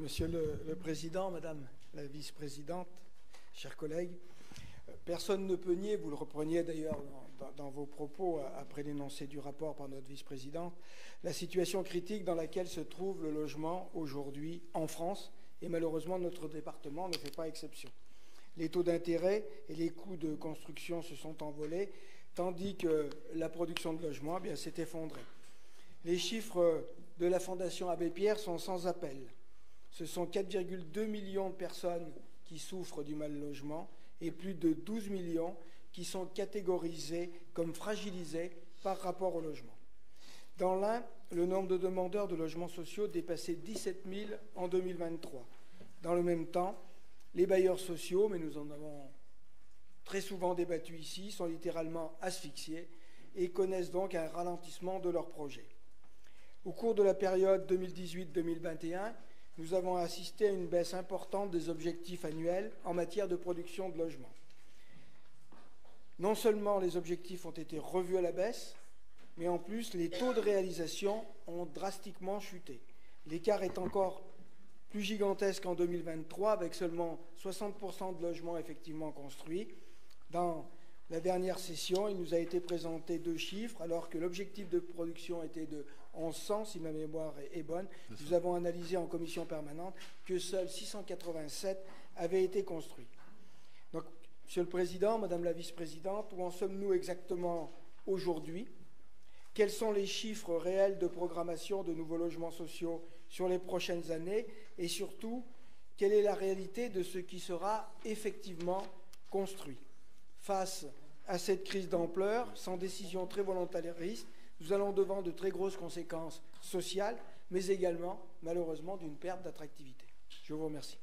Monsieur le Président, Madame la Vice-présidente, chers collègues, personne ne peut nier, vous le repreniez d'ailleurs dans vos propos après l'énoncé du rapport par notre vice-présidente, la situation critique dans laquelle se trouve le logement aujourd'hui en France, et malheureusement notre département ne fait pas exception. Les taux d'intérêt et les coûts de construction se sont envolés, tandis que la production de logements s'est effondrée. Les chiffres de la Fondation Abbé Pierre sont sans appel. Ce sont 4,2 millions de personnes qui souffrent du mal-logement et plus de 12 millions qui sont catégorisées comme fragilisées par rapport au logement. Dans l'Ain, le nombre de demandeurs de logements sociaux dépassait 17 000 en 2023. Dans le même temps, les bailleurs sociaux, mais nous en avons très souvent débattu ici, sont littéralement asphyxiés et connaissent donc un ralentissement de leurs projets. Au cours de la période 2018-2021, nous avons assisté à une baisse importante des objectifs annuels en matière de production de logements. Non seulement les objectifs ont été revus à la baisse, mais en plus les taux de réalisation ont drastiquement chuté. L'écart est encore plus gigantesque en 2023, avec seulement 60% de logements effectivement construits. Dans la dernière session, il nous a été présenté 2 chiffres, alors que l'objectif de production était de 1100, si ma mémoire est bonne. Nous avons analysé en commission permanente que seuls 687 avaient été construits. Donc, Monsieur le Président, Madame la Vice-présidente, où en sommes-nous exactement aujourd'hui? Quels sont les chiffres réels de programmation de nouveaux logements sociaux sur les prochaines années? Et surtout, quelle est la réalité de ce qui sera effectivement construit? Face à cette crise d'ampleur, sans décision très volontariste, nous allons devant de très grosses conséquences sociales, mais également, malheureusement, d'une perte d'attractivité. Je vous remercie.